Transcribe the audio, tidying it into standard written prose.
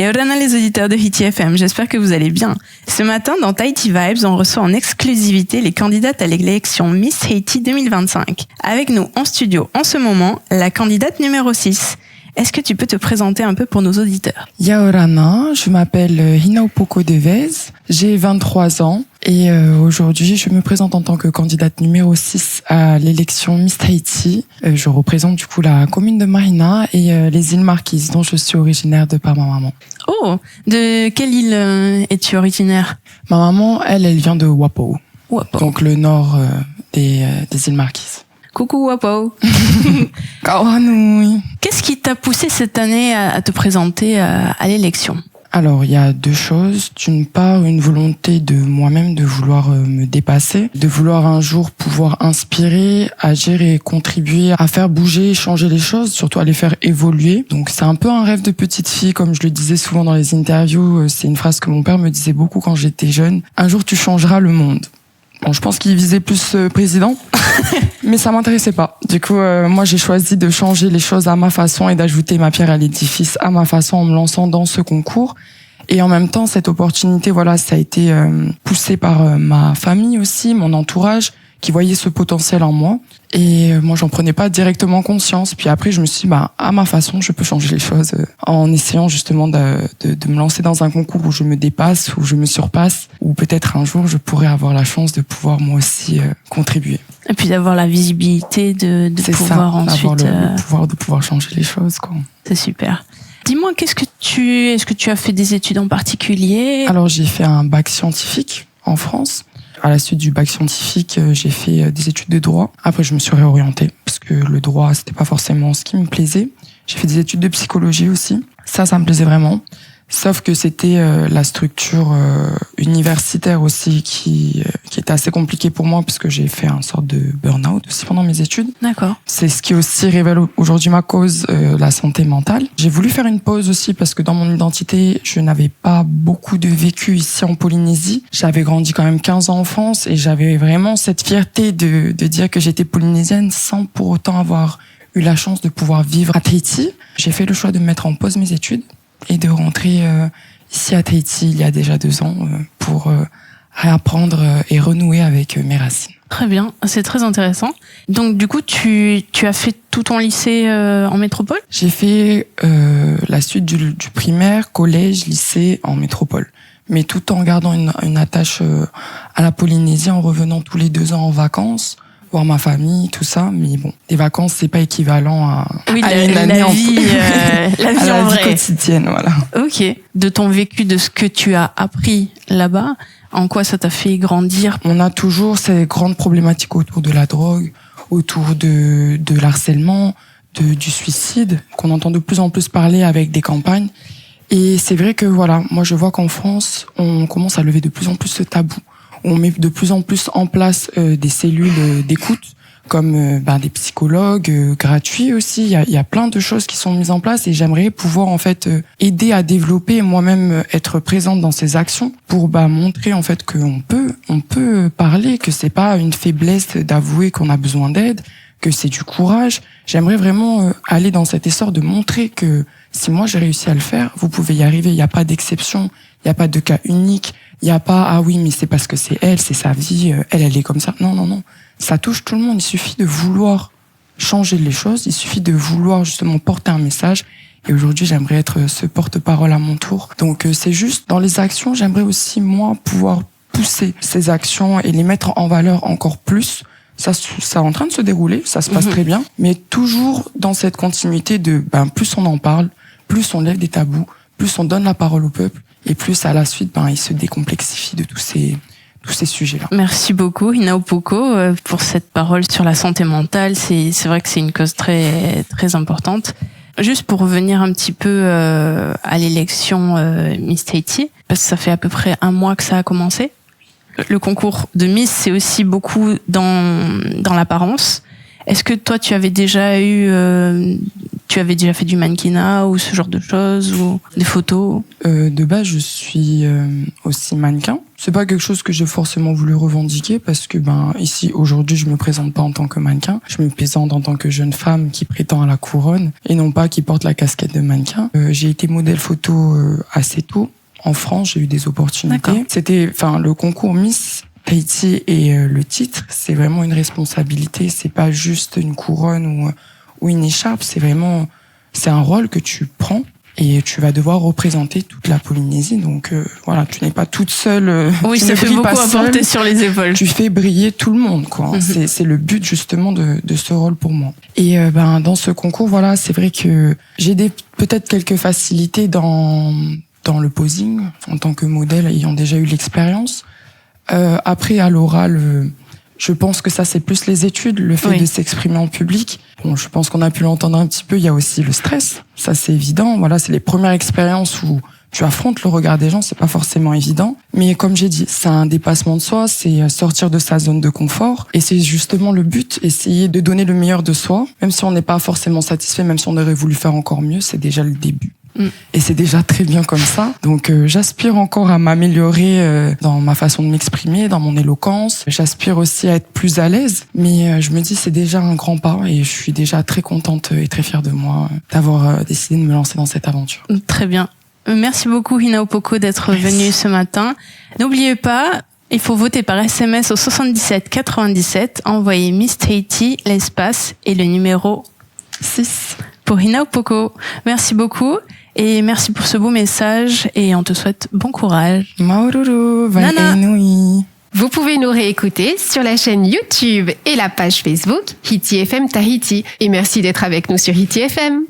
Yorana les auditeurs de Hiti FM, j'espère que vous allez bien. Ce matin, dans Tahiti Vibes, on reçoit en exclusivité les candidates à l'élection Miss Haiti 2025. Avec nous en studio, en ce moment, la candidate numéro 6. Est-ce que tu peux te présenter un peu pour nos auditeurs? Yaorana, je m'appelle Hinaupoko Devez, j'ai 23 ans et aujourd'hui je me présente en tant que candidate numéro 6 à l'élection Miss Tahiti. Je représente du coup la commune de Mahina et les îles Marquises dont je suis originaire de par ma maman. Oh, de quelle île es-tu originaire? Ma maman, elle vient de Wapo, donc le nord des îles Marquises. Coucou Wapo. Kawanui. Qu'est-ce qui t'a poussé cette année à te présenter à l'élection? Alors, il y a deux choses. D'une part, une volonté de moi-même de vouloir me dépasser, de vouloir un jour pouvoir inspirer, agir et contribuer à faire bouger, changer les choses, surtout à les faire évoluer. Donc, c'est un peu un rêve de petite fille, comme je le disais souvent dans les interviews. C'est une phrase que mon père me disait beaucoup quand j'étais jeune. Un jour, tu changeras le monde. Bon, je pense qu'il visait plus président, mais ça m'intéressait pas. Du coup, moi, j'ai choisi de changer les choses à ma façon et d'ajouter ma pierre à l'édifice à ma façon en me lançant dans ce concours. Et en même temps, cette opportunité, voilà, ça a été poussé par ma famille aussi, mon entourage, qui voyait ce potentiel en moi. Et moi, j'en prenais pas directement conscience. Puis après, je me suis dit, à ma façon, je peux changer les choses en essayant justement de me lancer dans un concours où je me dépasse, où je me surpasse, où peut-être un jour, je pourrais avoir la chance de pouvoir moi aussi contribuer. Et puis d'avoir la visibilité de pouvoir ensuite... le pouvoir de pouvoir changer les choses, quoi. C'est super. Dis-moi, est-ce que tu as fait des études en particulier? Alors, j'ai fait un bac scientifique en France. À la suite du bac scientifique, j'ai fait des études de droit. Après, je me suis réorientée parce que le droit, c'était pas forcément ce qui me plaisait. J'ai fait des études de psychologie aussi. Ça me plaisait vraiment. Sauf que c'était la structure universitaire aussi qui était assez compliquée pour moi parce que j'ai fait une sorte de burn-out aussi pendant mes études. D'accord. C'est ce qui aussi révèle aujourd'hui ma cause, la santé mentale. J'ai voulu faire une pause aussi parce que dans mon identité, je n'avais pas beaucoup de vécu ici en Polynésie. J'avais grandi quand même 15 ans en France et j'avais vraiment cette fierté de dire que j'étais polynésienne sans pour autant avoir eu la chance de pouvoir vivre à Tahiti. J'ai fait le choix de mettre en pause mes études et de rentrer ici à Tahiti il y a déjà 2 ans pour réapprendre et renouer avec mes racines. Très bien, c'est très intéressant. Donc du coup, tu as fait tout ton lycée en métropole? J'ai fait la suite du primaire, collège, lycée en métropole. Mais tout en gardant une attache à la Polynésie, en revenant tous les 2 ans en vacances, voir ma famille, tout ça. Mais bon, les vacances, c'est pas équivalent à une année la vie en vrai. Quotidienne, voilà. Ok. De ton vécu, de ce que tu as appris là-bas, en quoi ça t'a fait grandir? On a toujours ces grandes problématiques autour de la drogue, autour de l'harcèlement, du suicide, qu'on entend de plus en plus parler avec des campagnes. Et c'est vrai que voilà, moi je vois qu'en France, on commence à lever de plus en plus ce tabou. On met de plus en plus en place des cellules d'écoute, comme des psychologues gratuits aussi. Il y a plein de choses qui sont mises en place et j'aimerais pouvoir en fait aider à développer, moi-même être présente dans ces actions pour montrer en fait qu'on peut parler, que c'est pas une faiblesse d'avouer qu'on a besoin d'aide, que c'est du courage. J'aimerais vraiment aller dans cet essor de montrer que si moi j'ai réussi à le faire, vous pouvez y arriver. Il n'y a pas d'exception, il n'y a pas de cas unique. Il n'y a pas, ah oui, mais c'est parce que c'est elle, c'est sa vie, elle est comme ça. Non. Ça touche tout le monde. Il suffit de vouloir changer les choses. Il suffit de vouloir justement porter un message. Et aujourd'hui, j'aimerais être ce porte-parole à mon tour. Donc, c'est juste, dans les actions, j'aimerais aussi, moi, pouvoir pousser ces actions et les mettre en valeur encore plus. Ça est en train de se dérouler, ça se passe très bien. Mais toujours dans cette continuité de, plus on en parle, plus on lève des tabous, plus on donne la parole au peuple. Et plus à la suite, il se décomplexifie de tous ces sujets-là. Merci beaucoup, Hinaupoko, pour cette parole sur la santé mentale. C'est vrai que c'est une cause très, très importante. Juste pour revenir un petit peu à l'élection Miss Tahiti, parce que ça fait à peu près 1 mois que ça a commencé. Le concours de Miss, c'est aussi beaucoup dans l'apparence. Est-ce que toi, tu avais déjà fait du mannequinat ou ce genre de choses ou des photos? De base, je suis aussi mannequin C'est pas quelque chose que j'ai forcément voulu revendiquer parce que ici aujourd'hui je me présente pas en tant que mannequin, je me présente en tant que jeune femme qui prétend à la couronne et non pas qui porte la casquette de mannequin. J'ai été modèle photo assez tôt en France, j'ai eu des opportunités. D'accord. C'était le concours Miss Tahiti et le titre, c'est vraiment une responsabilité, c'est pas juste une couronne ou une écharpe, c'est un rôle que tu prends. Et tu vas devoir représenter toute la Polynésie. Donc voilà, tu n'es pas toute seule. Oui, ça fait beaucoup à porter sur les épaules. Tu fais briller tout le monde, quoi. Mm-hmm. C'est le but justement de ce rôle pour moi. Et dans ce concours, voilà, c'est vrai que j'ai peut-être quelques facilités dans le posing en tant que modèle ayant déjà eu l'expérience. Après à l'oral. Je pense que ça, c'est plus les études, le fait de s'exprimer en public. Bon, je pense qu'on a pu l'entendre un petit peu, il y a aussi le stress. Ça, c'est évident. Voilà, c'est les premières expériences où tu affrontes le regard des gens, c'est pas forcément évident. Mais comme j'ai dit, c'est un dépassement de soi, c'est sortir de sa zone de confort. Et c'est justement le but, essayer de donner le meilleur de soi. Même si on n'est pas forcément satisfait, même si on aurait voulu faire encore mieux, c'est déjà le début. Et c'est déjà très bien comme ça. Donc j'aspire encore à m'améliorer dans ma façon de m'exprimer, dans mon éloquence. J'aspire aussi à être plus à l'aise. Mais je me dis c'est déjà un grand pas et je suis déjà très contente et très fière de moi d'avoir décidé de me lancer dans cette aventure. Très bien. Merci beaucoup Hina Opoko d'être venue ce matin. N'oubliez pas, il faut voter par SMS au 77 97, envoyer Miss Tahiti, l'espace et le numéro 6 pour Hina Opoko. Merci beaucoup. Et merci pour ce beau message et on te souhaite bon courage. Maururu, Nana. Vous pouvez nous réécouter sur la chaîne YouTube et la page Facebook Hiti FM Tahiti. Et merci d'être avec nous sur Hiti FM.